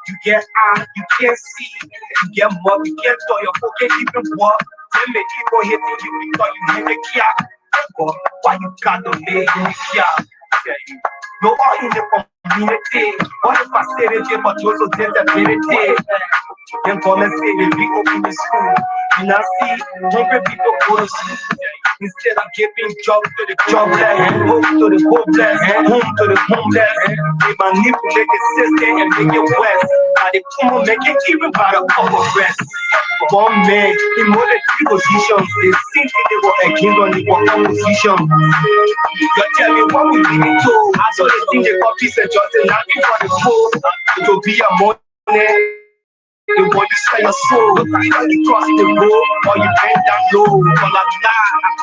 You get out, you can't see. You get more, you can't tell your pocket even what. When the people hitting you because you need a kia. Why you got to lay kia? No all in the community. What if I say it here, but you also disability? Then come and say they be open the school. You now see hungry people go to school. Instead of giving job to the jobless, hope to the hopeless, home to the homeless, they manipulate the system and make it worse. Now they come and make it even by the couple rest. One man in more than three positions, they think they were against on the work position. You tell me what we need to do. I saw the thing they call peace and justice, nothing for the poor. To be a money. You want to sell your soul, look like you cross the road, or you bend down low. But I'm not, I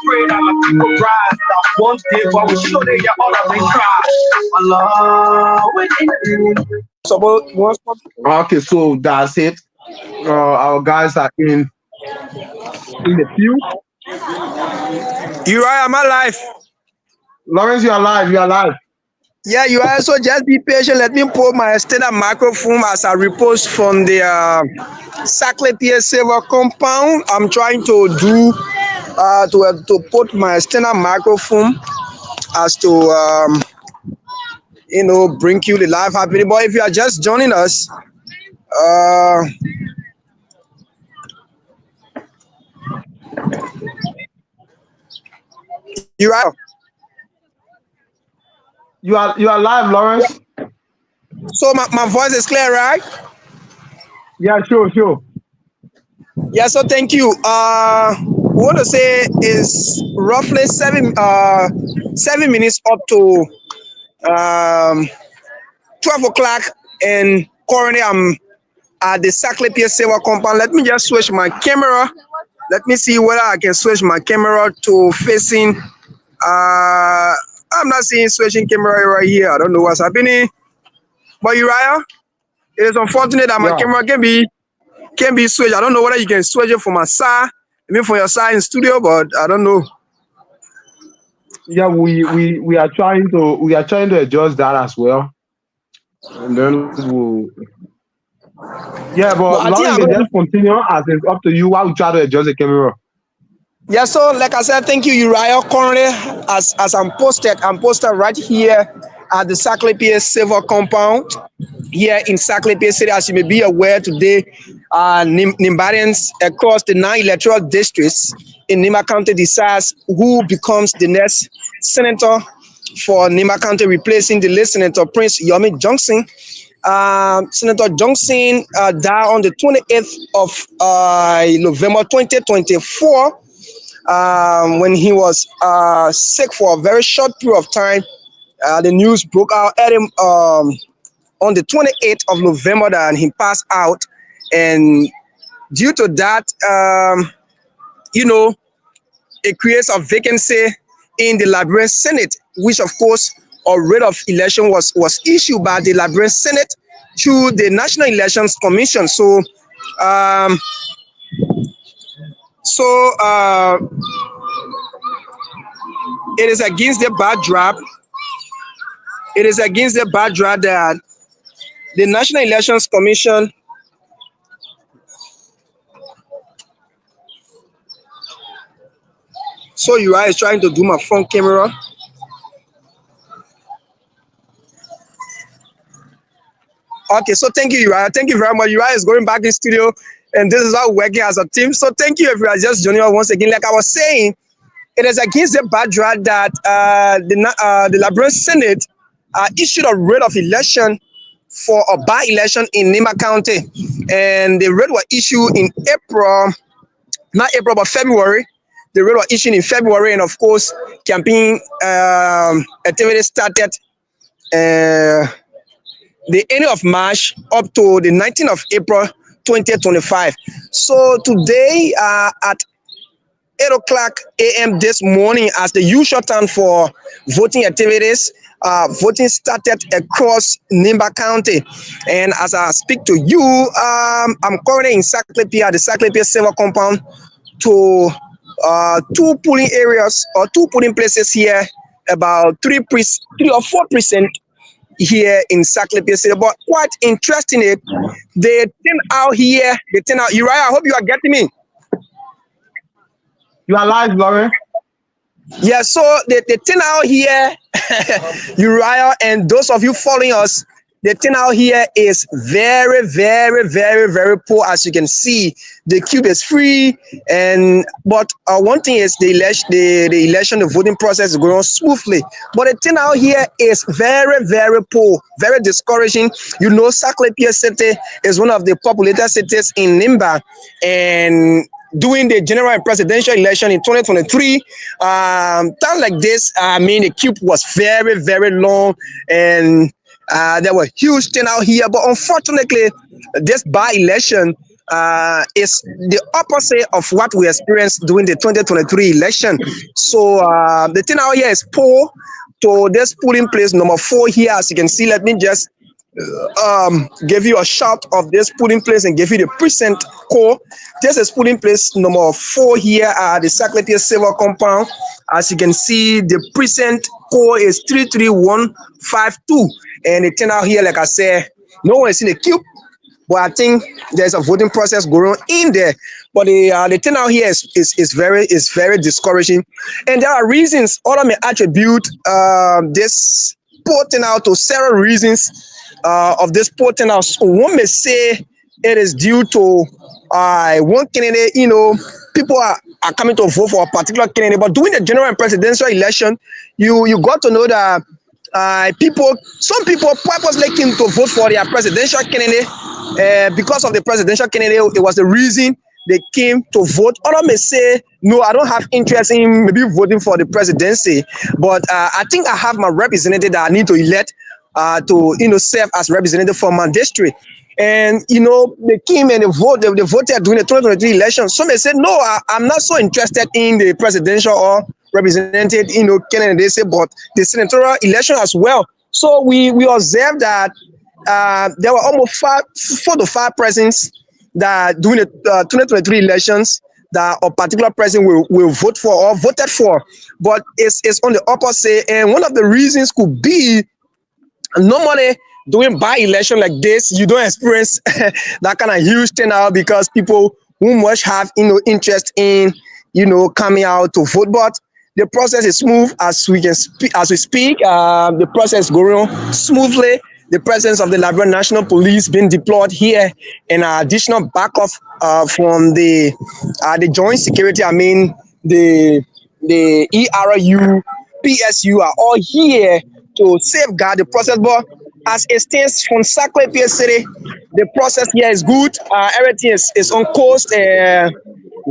pray that my people rise. That one day, but we show they get all of them cry. Okay, so that's it. Our guys are in the field. Uriah, am I live? Lawrence, you are live. You are live. Yeah, you also just be patient. Let me pull my extended microphone as I repost from the Saclay PA server compound. I'm trying to do to put my external microphone as to bring you the live happening. But if you are just joining us, you are You are live, Lawrence. so my voice is clear, right? Yeah, sure. Yeah, so thank you. We want to say is roughly 7 minutes up to 12 o'clock, and currently I'm at the Saclay PA server compound. Let me just switch my camera. Let me see whether I can switch my camera to facing. I'm not seeing switching camera right here. I don't know what's happening. But Uriah, it is unfortunate that my camera can be switched. I don't know whether you can switch it from my side, maybe from your side in studio, but I don't know. Yeah, we are trying to adjust that as well, and then we'll. Yeah, but I think Lawrence, I'm you gonna just continue as it's up to you while we try to adjust the camera. Yeah, so like I said, thank you, Uriah. Currently, as I'm posted right here at the Saclay PA Silver compound here in Saclay PA City. As you may be aware, today, Nimbarians across the 9 electoral districts in Nimba County decides who becomes the next senator for Nimba County, replacing the late Senator Prince Yomi Johnson. Senator Johnson died on the 28th of November 2024. When he was sick for a very short period of time. The news broke out at him on the 28th of November that he passed out. And due to that, it creates a vacancy in the Liberian Senate, which of course a writ of election was issued by the Liberian Senate to the National Elections Commission. So it is against the backdrop. It is against the backdrop that the National Elections Commission so Uriah is trying to do my front camera. Okay, so thank you, Uriah. Thank you very much. Uriah is going back in studio, and this is how we're working as a team. So thank you if you are just joining us once again. Like I was saying, it is against the backdrop that the Liberian Senate issued a writ of election for a by-election in Nimba County, and the writ was issued in February. The writ was issued in February, and of course, campaign activity started the end of March up to the 19th of April 2025. So today at 8 o'clock a.m. this morning, as the usual time for voting activities, voting started across Nimba County. And as I speak to you, I'm currently in the Saclay Silver Compound to two polling areas or two polling places here, about 3 or 4% here in Saclay City. But quite interestingly, they turn out, Uriah, I hope you are getting me. You are live, Lawrence. Yeah, so the turnout here, Uriah, and those of you following us, the turnout here is very, very, very, very poor. As you can see, the queue is free, but one thing is the election, the voting process is going on smoothly. But the turnout here is very, very poor, very discouraging. You know, Saclay City is one of the populated cities in Nimba, and during the general and presidential election in 2023, time like this, I mean, the queue was very, very long, and there were huge turnout here. But unfortunately, this by-election is the opposite of what we experienced during the 2023 election. So the turnout here is poor. To this polling place number 4 here, as you can see, let me just give you a shot of this polling place and give you the precinct code. This is polling place number 4 here at the Saclay Silver Compound. As you can see, the precinct code is 33152, and the turnout here, like I said, no one is in the queue, but I think there's a voting process going on in there. But the turnout here is very discouraging, and there are reasons. All I may attribute this poor turnout to several reasons of this poor turnout. So one may say it is due to one candidate. You know, people are coming to vote for a particular candidate, but during the general and presidential election, you got to know that some people purposely came to vote for their presidential candidate because of the presidential candidate. It was the reason they came to vote. Others may say, no, I don't have interest in maybe voting for the presidency, but I think I have my representative that I need to elect to serve as representative for my district. And they came and they voted during the 2023 election. Some may say, no, I'm not so interested in the presidential or represented candidacy, but the senatorial election as well. So we observed that there were almost 4 to 5 presidents that during the 2023 elections that a particular president will vote for or voted for, but it's on the opposite. And one of the reasons could be, normally doing by-election like this, you don't experience that kind of huge turnout because people who much have interest in coming out to vote. But the process is smooth as we speak. The process is going on smoothly. The presence of the Liberian National Police being deployed here, and additional backup from the joint security. I mean, the ERU, PSU are all here to safeguard the process. But as it stands from Saclay City, the process here is good. Everything is on course.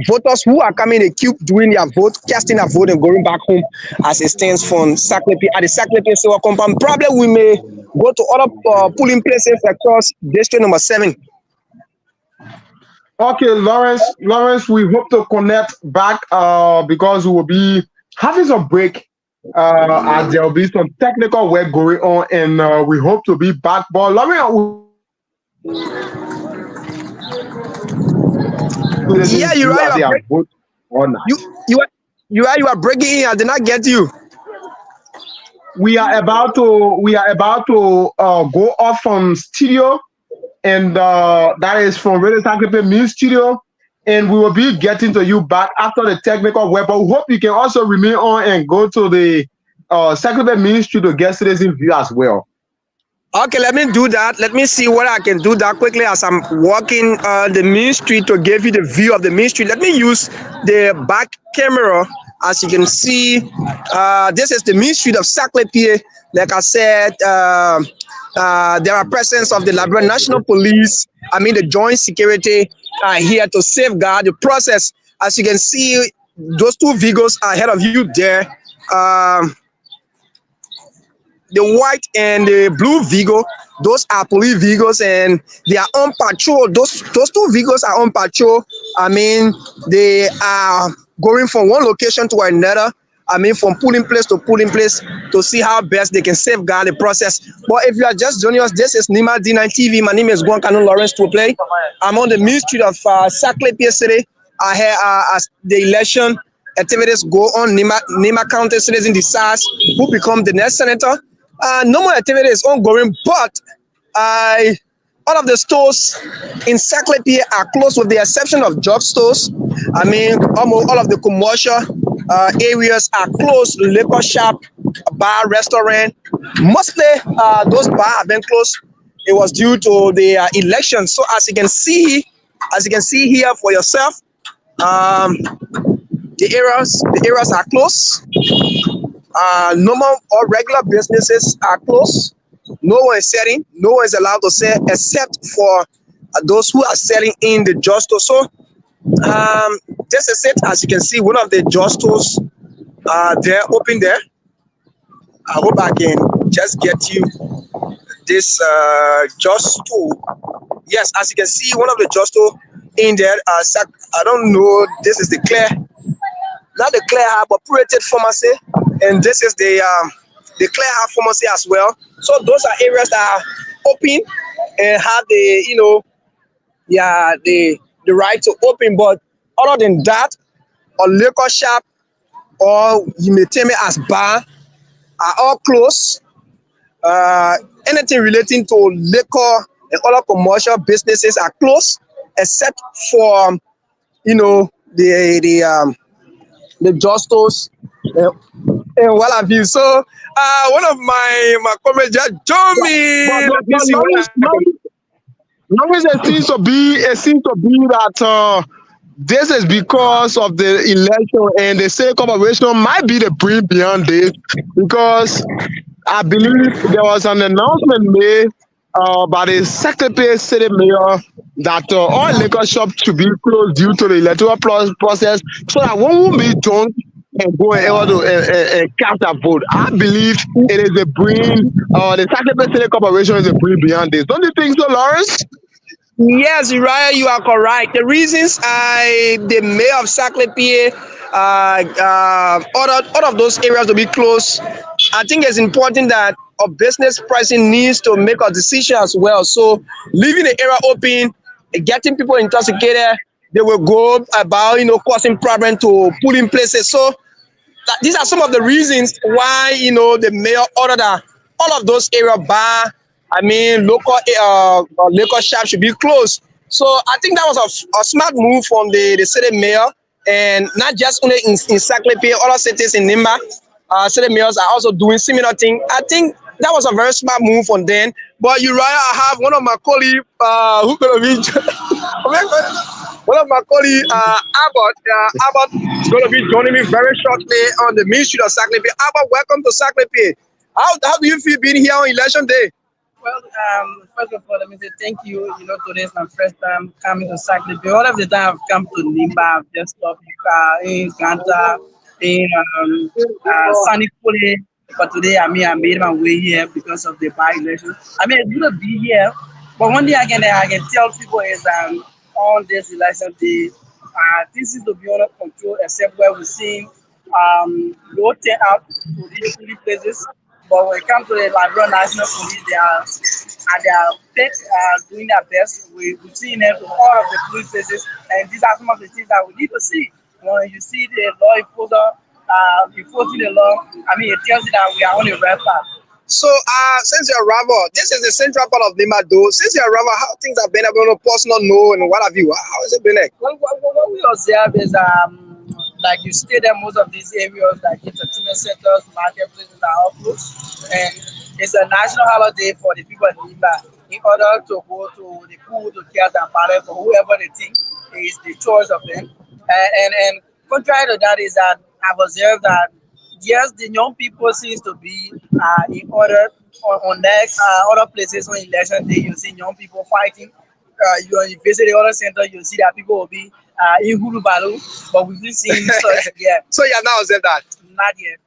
Voters who are coming in the queue doing their vote, casting their vote, and going back home as it stands from Saclay at the Saclay Silver Compound. Probably we may go to other polling places across district number 7. Okay, Lawrence, we hope to connect back because we will be having some break as there will be some technical work going on, and we hope to be back. But Lawrence, yeah, you are breaking in. I did not get you. We are about to go off from studio, and that is from Radio Saclay Main Studio, and we will be getting to you back after the technical work. But we hope you can also remain on and go to the Saclay Main Studio to get citizen view as well. Okay, let me do that. Let me see what I can do that quickly as I'm walking the main street to give you the view of the main street. Let me use the back camera. As you can see, this is the main street of Saclay. Like I said, there are presence of the Liberian National Police. I mean, the joint security are here to safeguard the process. As you can see, those 2 vehicles ahead of you there. the white and the blue Vigo, those are police vehicles, and they are on patrol. Those two vehicles are on patrol. I mean, they are going from one location to another. I mean, from pulling place to pulling place to see how best they can safeguard the process. But if you are just joining us, this is Nimba D9 TV. My name is Guancano Lawrence to play. I'm on the main street of Saclay City. I hear as the election activities go on, Nimba County citizen decides who become the next senator. No more activity is ongoing, but all of the stores in Saclay are closed with the exception of drug stores. I mean, almost all of the commercial areas are closed. Liquor shop, bar, restaurant. Mostly those bars have been closed. It was due to the election. So as you can see here for yourself, um, the areas are closed. Normal or regular businesses are closed. No one is selling. No one is allowed to sell except for those who are selling in the drug store. So this is it. As you can see, one of the drug stores they're open there. I hope I can just get you this drug store. Yes, as you can see, one of the drug store in there. I don't know. This is the clear, not the clear hub, but operated pharmacy, and this is the clear hub pharmacy as well. So those are areas that are open and have the yeah the right to open. But other than that, a liquor shop or you may tell me as bar are all closed. Anything relating to liquor and other commercial businesses are closed, except for the drug stores and what have you. So one of my comrades just joined me. Let me But see what I can. Lawrence, it seems to be that this is because of the election, and the state corporation might be the brain beyond this, because I believe there was an announcement made by the Secretary City Mayor that all liquor shops should be closed due to the electoral process, so that one won't be drunk and go and able to cast a vote. I believe it is the brain, the Secretary City Corporation is the brain beyond this. Don't you think so, Lawrence? Yes, Uriah, you are correct. The reasons the mayor of Saclay ordered all of those areas to be closed, I think it's important that a business person needs to make a decision as well. So leaving the area open, getting people intoxicated, they will go about causing problem to pulling places. So these are some of the reasons why the mayor ordered that all of those area bar, I mean local liquor shop should be closed. So I think that was a smart move from the city mayor, and not just only in Saclay, other cities in Nimba, city mayors are also doing similar thing. I think that was a very smart move from them. But Uriah, I have one of my colleagues who's gonna be one of my colleagues, Abbott. Abbott is going to be joining me very shortly on the main street of Saclay. Abbott, welcome to Saclay. How do you feel being here on election day? Well, first of all, let me say thank you. Today is my first time coming to Saclay. All of the time I've come to Nimba, I've just stopped in Ganta, in Sunny Pule. But today, I made my way here because of the by-election. It's good to be here. But one thing I can tell people is on this election day, this is to be under control, except where we're seeing low turnout to these polling places. But when it comes to the Liberia National Police, they are at their peak, doing their best. We're seeing them to all of the police places, and these are some of the things that we need to see. When you see the law enforcer enforcing the law, it tells you that we are on the right path. So, since your arrival, this is the central part of Lima, though. Since your arrival, how things have been able to personal know and what have you? How has it been like? Well, what we observe is like you stay there, most of these areas like entertainment centers, marketplaces are all closed, and it's a national holiday for the people in Nimba. In order to go to the pool to catch and paddle for whoever they think is the choice of them, and contrary to that is that I've observed that yes, the young people seems to be in order on next other places on election day. You see young people fighting. You visit the other center, you see that people will be in Hulubalu, but we've been seeing such, yeah, So, you have now observed that. not yet.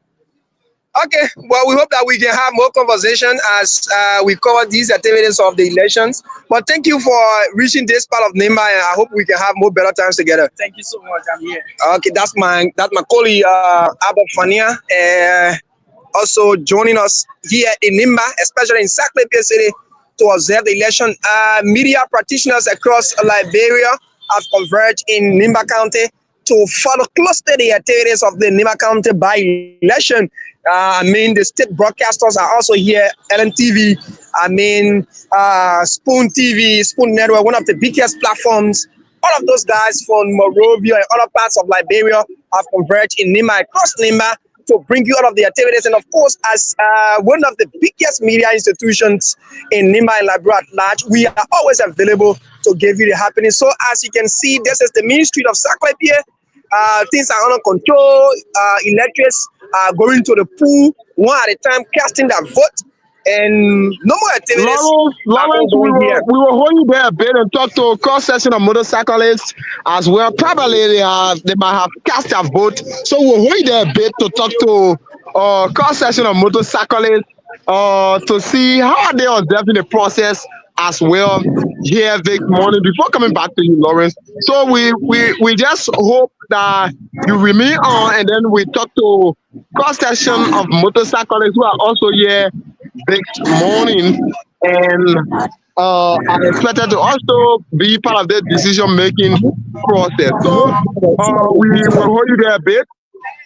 Okay, well, we hope that we can have more conversation as we cover these activities of the elections. But thank you for reaching this part of Nimba, and I hope we can have more better times together. Thank you so much. I'm here. Okay, that's my colleague Albert Fania, also joining us here in Nimba, especially in Saclay City, to observe the election. Media practitioners across Liberia have converged in Nimba County to follow closely the activities of the Nimba County by-election. The state broadcasters are also here, LNTV, Spoon TV, Spoon Network, one of the biggest platforms. All of those guys from Monrovia and other parts of Liberia have converged in Nimba, across Nimba, to bring you all of the activities. And of course, as one of the biggest media institutions in Nimba and Liberia at large, we are always available to give you the happening. So as you can see, this is the main street of Saclay. Things are under control. Electors are going to the pool one at a time, casting their vote. And no more activities. Lawrence, we will hold you there a bit and talk to a cross section of motorcyclists as well. Probably they might have cast their vote. So we'll hold you there a bit to talk to cross section of motorcyclists to see how are they observing the process as well here this morning before coming back to you, Lawrence. So we just hope that you remain on, and then we talk to cross section of motorcyclists who are also here this morning, and are expected to also be part of the decision-making process. So we will hold you there a bit,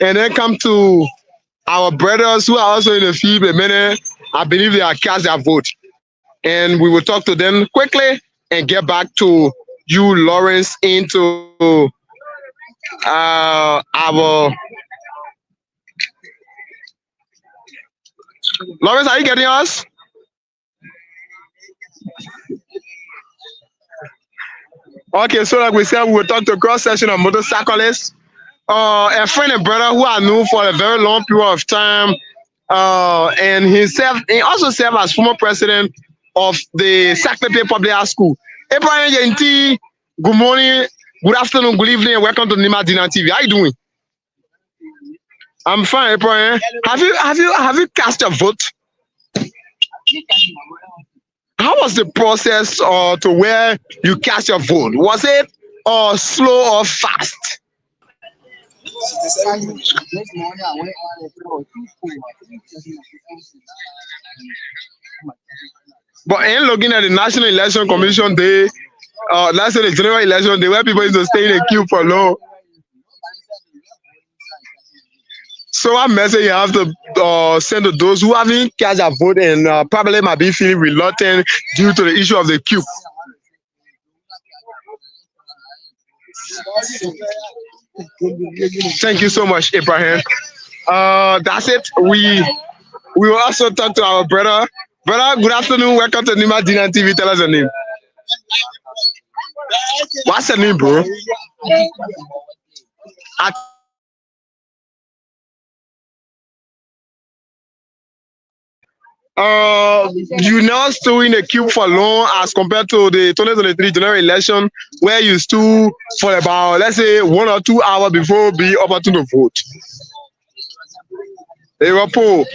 and then come to our brothers who are also in the field a minute. I believe they are cast their vote, and we will talk to them quickly and get back to you, Lawrence, into our. Lawrence, are you getting us? Okay, so like we said, we will talk to a cross section of motorcyclists, a friend and brother who I knew for a very long period of time, and he also served as former president of the Saclay Public High School. Abraham Yenti, good morning, good afternoon, good evening, and welcome to Nimba TV. How you doing? I'm fine, Abraham. Have you cast your vote? How was the process to where you cast your vote? Was it slow or fast? But in looking at the National Election Commission Day, let's say the General Election Day, where people used to stay in a queue for long. So what message you have to send to those who haven't cast their vote and probably might be feeling reluctant due to the issue of the queue? Thank you so much, Abraham. That's it. We will also talk to our brother. Brother, good afternoon. Welcome to Nimba TV. Tell us your name. What's your name, bro? You now still in a queue for long as compared to the 2023 general election where you stood for about, let's say, 1 or 2 hours before being opportune to vote. They were poor.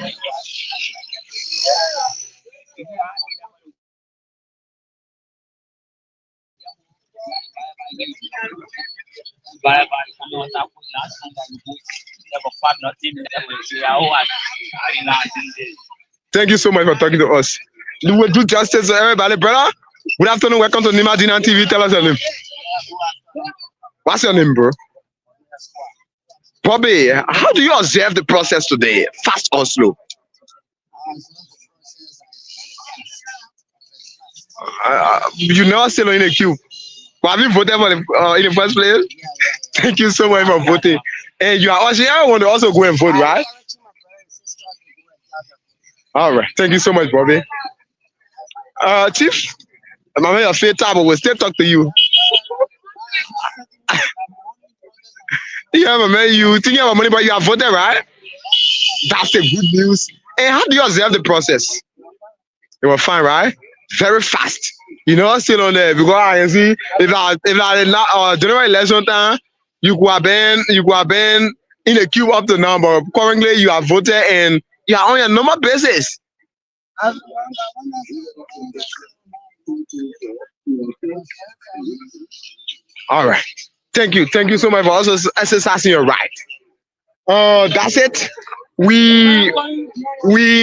Thank you so much for talking to us. You will do justice to everybody, brother. Good afternoon. Welcome to Nimba TV. Tell us your name. What's your name, bro? Bobby, how do you observe the process today? Fast or slow? You never still in a queue. But have you voted for in the first place? Thank you so much for voting. And you are also, I want to also go and vote, right? All right. Thank you so much, Bobby. Chief, my man, your favorite table will still talk to you. Yeah, my man, you think you have money, but you have voted, right? That's the good news. And how do you observe the process? You were fine, right? Very fast. You know, still on there because I can see if I general election time, you could have been in the queue up to now, but currently you have voted and You're on your normal basis. All right. Thank you. Thank you so much for also exercising your right. That's it. We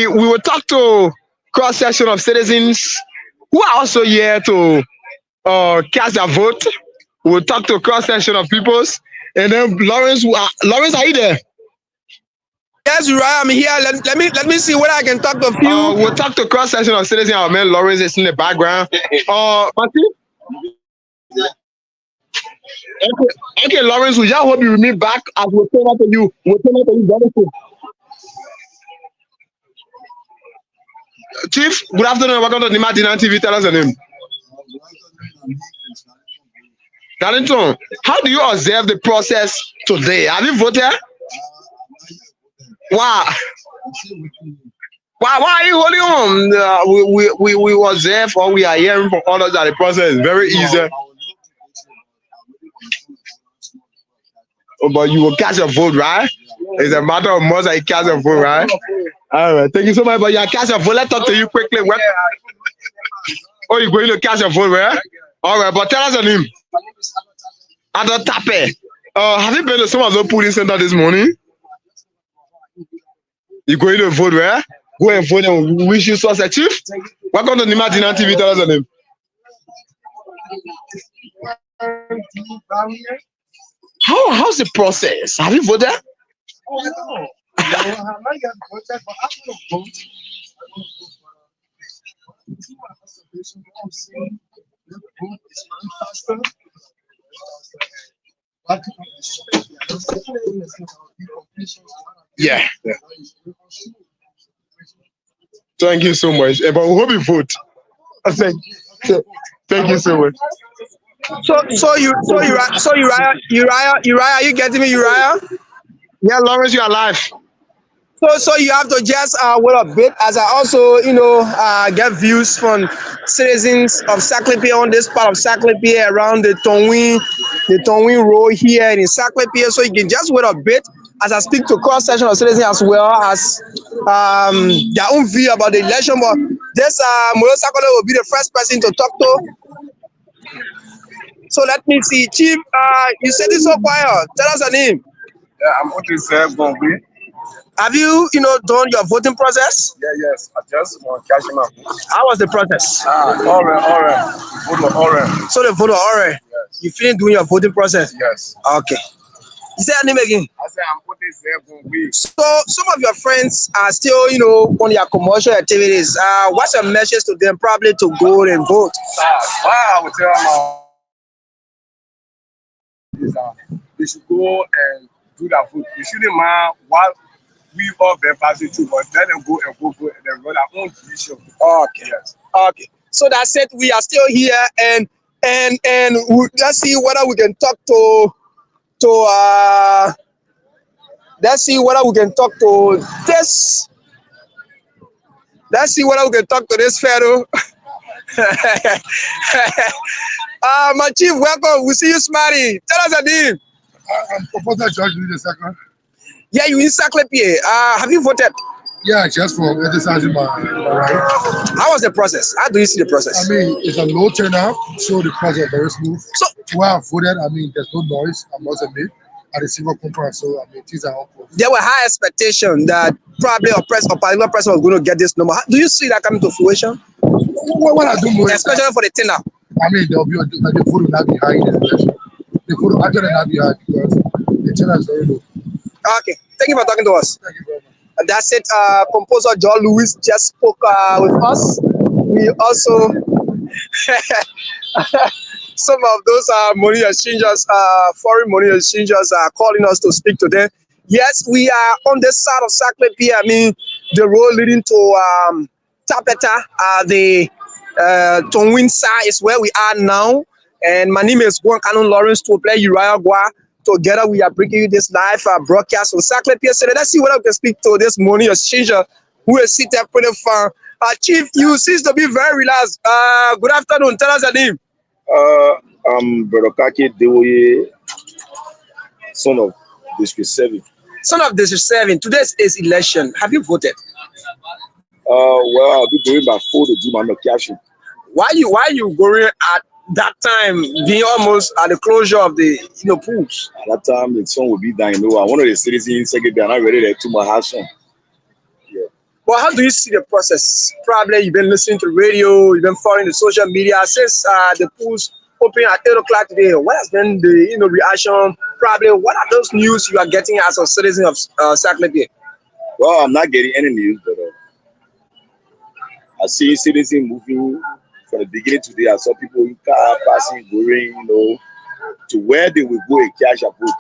will talk to cross section of citizens who are also here to cast their vote. We'll talk to cross section of peoples, and then Lawrence, are you there? Yes, Uriah, I'm here. Let me see whether I can talk to you. We'll talk to cross section of citizens. Our man Lawrence is in the background. Matthew? Okay, Lawrence, we just hope you remain back as we'll turn up to you. We'll turn up to you very soon. Chief, good afternoon. Welcome to Nimba Decides TV. Tell us your name. Darlington, how do you observe the process today? Have you voted? Why? Why are you holding on? We observe or we are hearing from others that the process is very easy. Oh, but you will cast your vote, right? It's a matter of months that you cast your vote, right? All right, thank you so much. But you cast your vote. Let's talk to you quickly. Oh, you're going to cast your vote, right? All right, but tell us your name. Adon Tape. Have you been to some of those polling centers this morning? You're going to vote, right? Go and vote and we wish you success, Chief. Welcome to Nimba Decides TV. Tell us your name. How's the process? Have you voted? Oh, no. I have not yet voted, but I'm going to vote. I'm saying the vote is faster. Yeah. Thank you so much. But we hope you vote. Thank you so much. Uriah, are you getting me, Uriah? Yeah, Lawrence, you are live. So you have to just wait a bit as I also, get views from citizens of Saclipie on this part of Saclipie around the Tonwin Road here in Saclipie. So you can just wait a bit as I speak to cross section of citizens as well as their own view about the election. But this Moyo Sakole will be the first person to talk to. So let me see, Chief. You said it's so quiet. Tell us your name. Yeah, I'm voting Gongwe. Have you, done your voting process? Yes. I just want to cash him out. How was the process? All right. So the vote all right. Yes. You finished doing your voting process? Yes. Okay. You say your name again? I say I'm voting Gongwe. So some of your friends are still, on their commercial activities. What's your message to them probably to go and vote? I would tell them they should go and do that vote. They shouldn't mind what we all been passing through, but let them go and vote and then run our own decision. Okay. Yes. Okay. So that's it. We are still here and let's see whether we can talk let's see whether we can talk to this. Let's see whether we can talk to this fellow. My chief, welcome. We see you smiling. Tell us your name. I'm Professor George the second. Yeah, you in Saclipie. Have you voted? Yeah, just for exercising my right. How was the process? How do you see the process? I mean, it's a low turnout, so the process is very smooth. So where I voted, I mean, there's no noise. I must admit, at the civil conference, so I mean, things are all cool. There were high expectations that probably a particular person was going to get this number. Do you see that coming to fruition? What I do know, especially for the turnout. I mean, there'll be the vote will not be high in the election. The vote will actually not be high because the turnout is very low. Okay, thank you for talking to us. Thank you very much. And that's it. Composer John Lewis just spoke with us. We also some of those money exchangers, foreign money exchangers are calling us to speak to them. Yes, we are on this side of Saclipie. I mean, the road leading to Tapeta, the Tonwin side is where we are now. And my name is Juan Canon Lawrence to play Uriah Gua. Together, we are bringing you this live broadcast on Saclipie. So let's see whether we can speak to this money exchanger who is sitting pretty far. Chief, you seem to be very relaxed. Good afternoon. Tell us your name. I'm Brother Kake Dewoye, son of District 7. Son of District 7. Today is election. Have you voted? Well, I'll be going by 4 to do my cash. Why you going at that time, being almost at the closure of the pools? At that time, the sun will be down. You know, one of the citizens said they are not ready to my house. Yeah. Well, how do you see the process? Probably you've been listening to radio, you've been following the social media since the pools open at 8 o'clock today. What has been the reaction? Probably what are those news you are getting as a citizen of Saclay? Well, I'm not getting any news, but I see citizens moving from the beginning today. I saw people in car passing, going, to where they will go and cash a vote.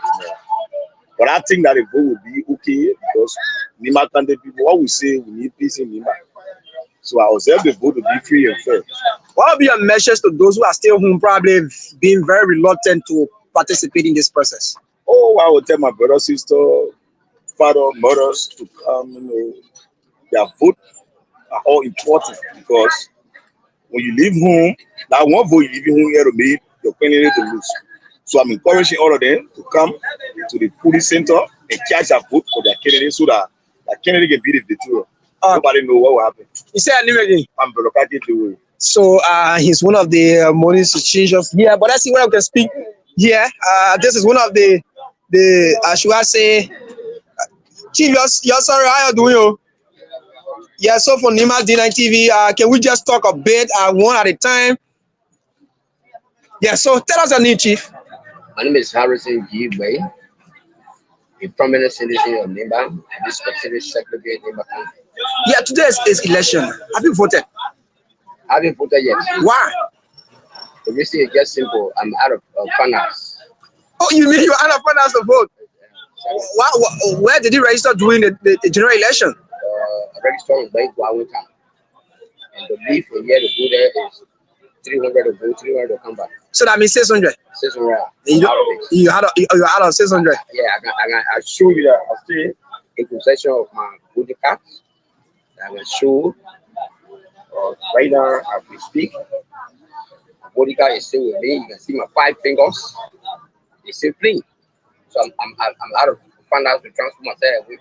But I think that the vote will be okay because Nimba candidate people, what we say, we need peace in Nimba. So I observe the vote to be free and fair. What will be your message to those who are still home, probably being very reluctant to participate in this process? Oh, I will tell my brother, sister, father, mothers to come, their vote are all important because when you leave home, that one vote you leave home here to make your candidate to lose. So I'm encouraging all of them to come to the polling center and catch a vote for their candidate so that the candidate can be the victor. Nobody know what will happen. You say a name again? I'm Berokati Dewoye. So he's one of the money exchangers here. But let's see where I can speak here. This is one of the should I say, Chief, you're sorry, how you doing? Oh? Yeah, so for Nimba D9 TV, can we just talk a bit one at a time? Yeah, so tell us your name, Chief. My name is Harrison G. Way, a prominent citizen of Nimba, this specific segregated Nimba country. Yeah, today is election. Have you voted? I haven't voted yet. Why? The reason is just simple. I'm out of finance. Oh, you mean you're out of finance to vote? Where did you register during the general election? I registered in Bank Wawinka. And the leave for here to go there is 300 to go, 300 to come back. So that means 600. 600. You're out of 600. Yeah, I show you that I still in possession of my voting card. I will show right now as we speak. My voting card is still with me. You can see my 5 fingers. It's still clean. So I'm out of finance to transfer myself away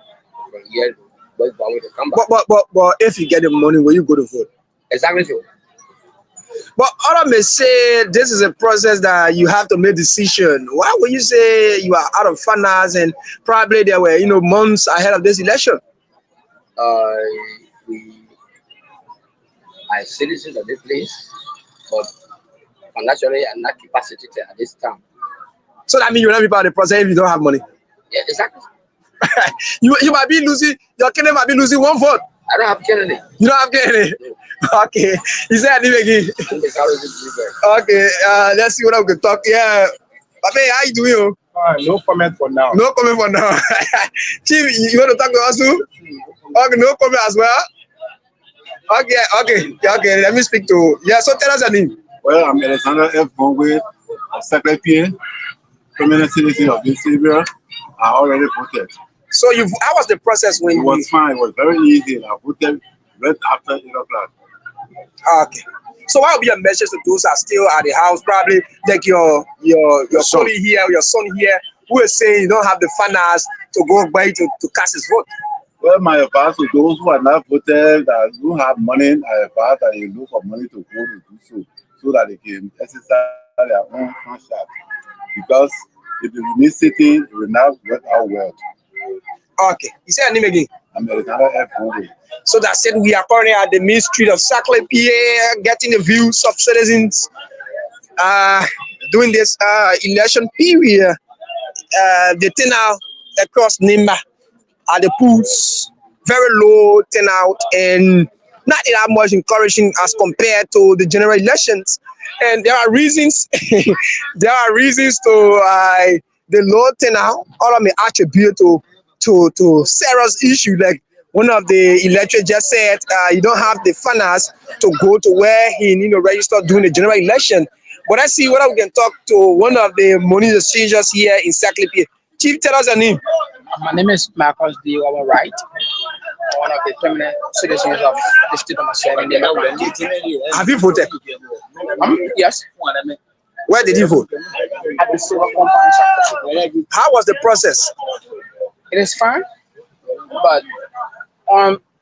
from here to West Bowen to come back. But if you get the money, will you go to vote? Exactly so. But others may say this is a process that you have to make decision. Why would you say you are out of finance and probably there were months ahead of this election? We are citizens of this place, but financially I'm not capacitated at this time. So that means you will not be part of the process if you don't have money. Yeah, exactly. you might be losing, your candidate might be losing 1 vote. I don't have candidate. You don't have candidate? Okay. You said name again. Okay, let's see what we can talk. Yeah. Papa, how you doing? No comment for now. No comment for now. Chief, you want to talk to us too? Okay, no comment as well. Okay. Let me speak to. Yeah, so tell us your name. Well, I'm Alexander F. Gongwe of Saclay, prominent citizen of this area. I already voted. So how was the process when it was fine? It was very easy. I voted right after 8 o'clock. Okay. So what will be your message to those that are still at the house, probably like your son here, your son here, who is saying you don't have the finance to go buy to cast his vote? Well, my advice to those who are not voted, that don't have money, I advise that they look for money to go to do so that they can exercise their own conscience. Because if you remain sitting, it will not work out well. Okay. You say your name again? I'm Alexander F. Gongwe. So that said, we are currently at the main street of Saclay, PA, getting the views of citizens during this election period. The turnout across Nimba at the polls, very low turnout and not that much encouraging as compared to the general elections. And there are reasons. There are reasons to the low turnout. All of me attribute to serious issue like. One of the electors just said you don't have the finance to go to where he registered during the general election. But I see whether we can talk to one of the money exchangers here in Saclay. Chief, tell us your name. My name is Marcus D. Right. One of the permanent citizens of the state of Massachusetts. Have you voted? Yes. Where did you vote? At the silver compound. How was the process? It is fine, but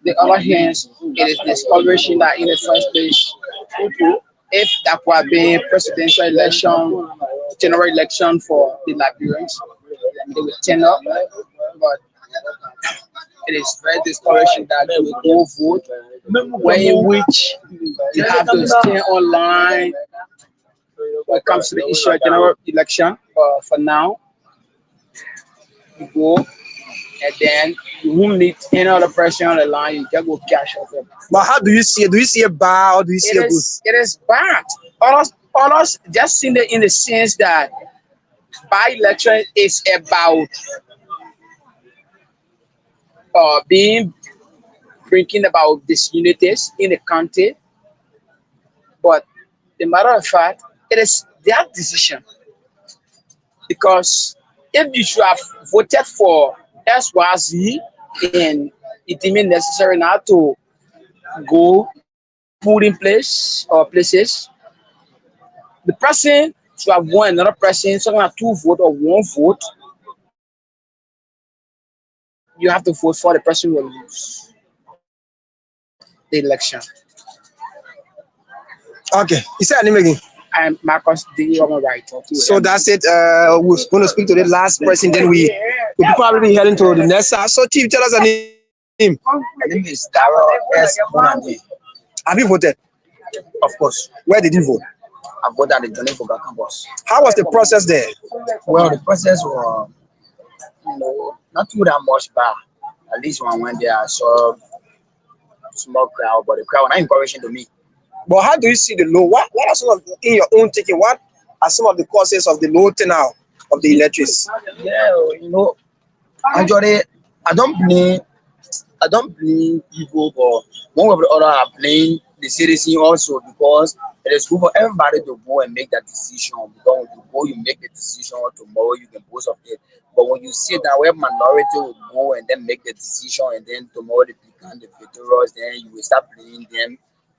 the other hand, it is discouraging that in the first place, if that could have been presidential election, general election for the Liberians, they would turn up. But it is very discouraging that they will go vote when in which you have to stay online when it comes to the issue of general election. For now, you go and then you won't need any other person on the line. You just go cash off them. But how do you see it? Do you see it bad or do you see it good? It is bad. Others just seen it in the sense that by election is about being bringing about disunities in the country. But the matter of fact, it is their decision because if you should have voted for SYZ and it deemed necessary now to go put in place or places, the person should have won another person, so have two vote or one vote. You have to vote for the person who will lose the election. Okay, you said your name again. I'm Marcus D. Right. So that's it. We're going to speak to the last person, then we'll probably be heading to the next side. So, Chief, tell us your name. My name is Darrell S. Bonandi. Have you voted? Of course, Where did you vote? I voted at the Johnny Boga campus. How was the process there? Well, the process was, not too that much, but at least when I went there, I saw a small crowd, but the crowd was not encouraging to me. But how do you see the low? What are some of, in your own thinking, what are some of the causes of the low turnout of the electors? Yeah, actually, I don't blame people, but one way or the other, I blame the citizen also because it is good for everybody to go and make that decision. Because when you go, you make the decision. Tomorrow, you can post of it. But when you sit down, where minority will go and then make the decision, and then tomorrow they become the victorious, then you will start blaming them,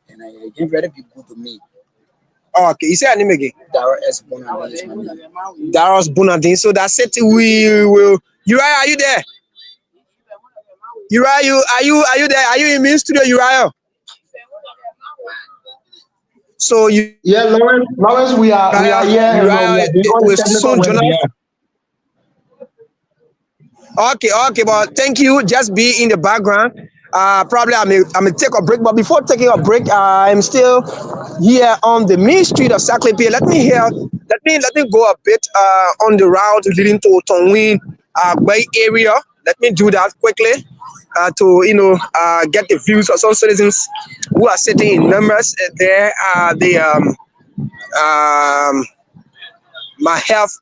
and it can very be good to me. Okay, you say your name again? Darrell S. Bonandi is my name. Darrell Bonadin. So that's it. We will. Uriah, are you there? Uriah, are you there? Are you in main studio, Uriah? So you. Yeah, Lawrence, we are here and we Uriah are doing all the will technical soon work. join us. Okay, but thank you. Just be in the background. Probably I may take a break, but before taking a break, I'm still here on the main street of Saclay. Let me go a bit on the route leading to Tongwin Bay area. Let me do that quickly to get the views of some citizens who are sitting in numbers. There are the my health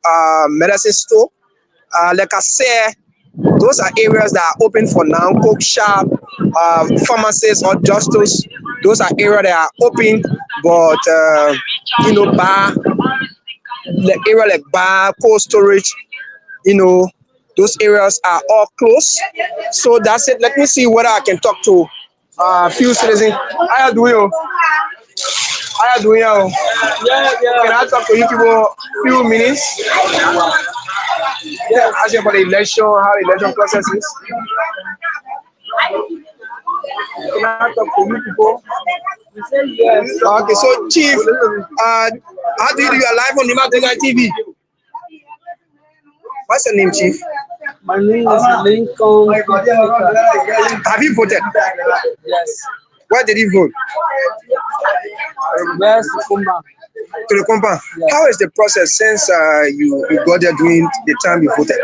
medicine store. Like I said, those are areas that are open for now. Cook shop, pharmacies or justos. Those are areas that are open, but bar, the area like bar, cold storage, those areas are all closed. So that's it. Let me see whether I can talk to a few citizens. How you doing? How you doing? Can I talk to you people a few minutes? Yeah, asking about the election, how the election process is. Can I talk to you people? Okay, so Chief, how do you do your live on Nimba Decides TV? What's your name, Chief? My name is Lincoln. Have you voted? Yes. Where did you vote? Yes, Kumba. To the compound. Yes. How is the process since you got there during the time you voted?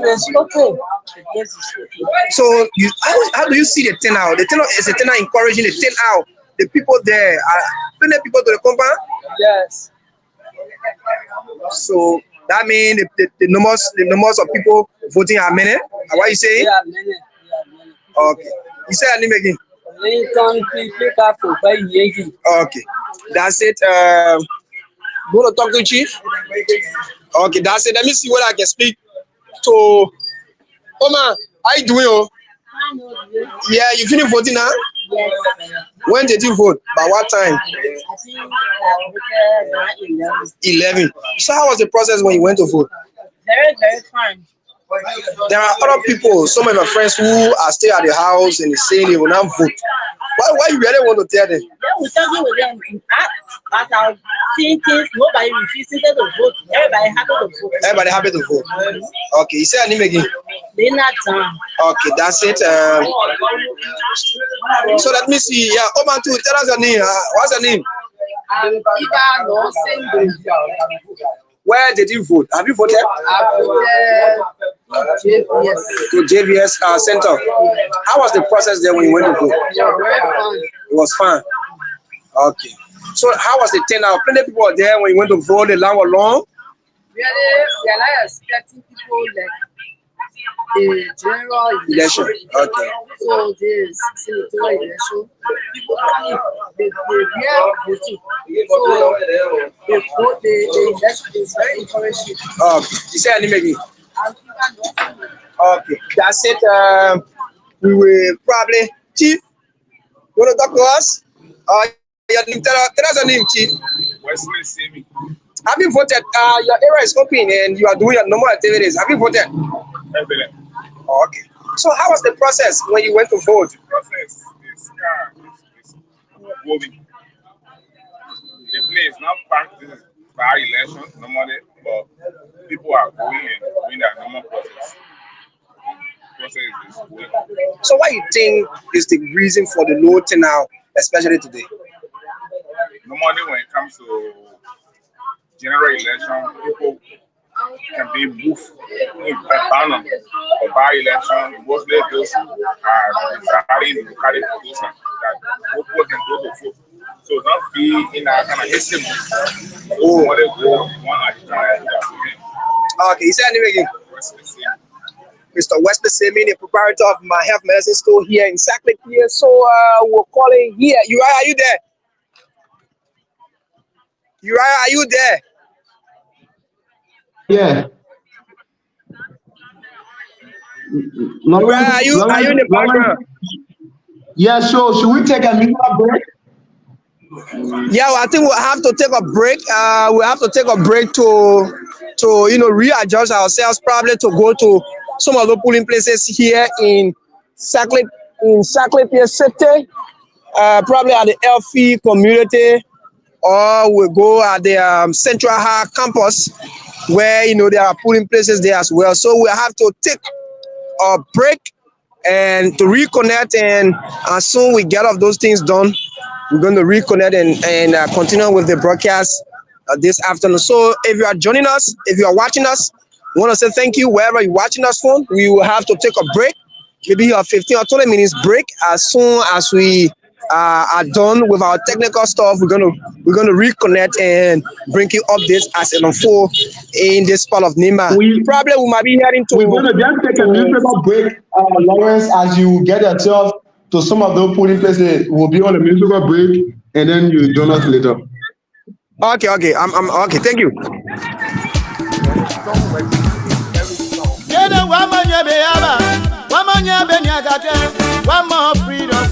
Yes, okay. Yes, okay. So how do you see the turnout? The turnout is a turnout encouraging the turnout. The people there are plenty people to the compound. Yes. So that means the numbers of people voting are many. What you saying? Yeah, many. Okay. You say your name again. Lincoln people by Yankee. Okay. That's it. Go to talk to Chief. Okay, that's it. Let me see what I can speak to. Oma, how you doing? Oh? Yeah, you finished voting now? Yes. When did you vote? By what time? 11. So how was the process when you went to vote? Very, very fine. There are other people, some of my friends who are still at the house and they say they will not vote. Why you really want to tell them? Yeah, we talking with them. As I've seen things, nobody refusing to vote. Everybody happy to vote. Everybody happy to vote. Okay, you say your name again. They're not done. Okay, that's it. So let me see. Yeah, Oman too. Tell us your name. What's your name? Iba no single. Where did you vote? Have you voted? I voted JVS. To JVS Center. How was the process there when you went to vote? Very fun. It was fun. Okay. So how was the turnout? Plenty people were there when you went to vote. The line was long. Really, we are not expecting people like the general election. Okay. So this senatorial election, people come in, they wear voting. So the vote, the election is very encouraging. You say your name again? And people are not. Okay, that's it. We will probably, Chief, you want to talk to us? Your name, tell us your name, Chief. Wesley Semi. Have you voted? Your area is open and you are doing your normal activities. Have you voted? Evident. Okay. So how was the process when you went to vote? The process is moving. The place not packed. This is by election normally, but people are going and doing their normal process. Process is going. So what you think is the reason for the low turnout, especially today? Normally when it comes to general election, people can be moved in a banner for by election. Mostly those are residing in local position that people can go to vote. So don't be in a kind of hasty move. Oh, what they go one at a time. Okay, you said anyway again. Mr. Wesley Semi, the proprietor of my health medicine store here in Sackley here. So we're calling here. Uriah, are you there? Uriah, are you there? Yeah. Uriah, are you in the background? Yeah, sure. Should we take a little break? Yeah, well, I think we'll have to take a break. We'll have to take a break to readjust ourselves, probably to go to some of the polling places here in Sackley City, probably at the Elfie community, or we'll go at the Central High campus, where there are polling places there as well. So we'll have to take a break and to reconnect, and as soon we get all of those things done, we're going to reconnect and continue with the broadcast this afternoon. So if you are joining us, if you are watching us, we want to say thank you wherever you're watching us from. We will have to take a break, maybe a 15 or 20 minutes break. As soon as we are done with our technical stuff, we're going to reconnect and bring you updates as it unfolds in this part of Nimba. We might be heading to. We're going to just take a musical break, Lawrence, as you get yourself to some of those polling places. We'll be on a musical break, and then you join us later. Okay. I'm okay. Thank you. One more freedom.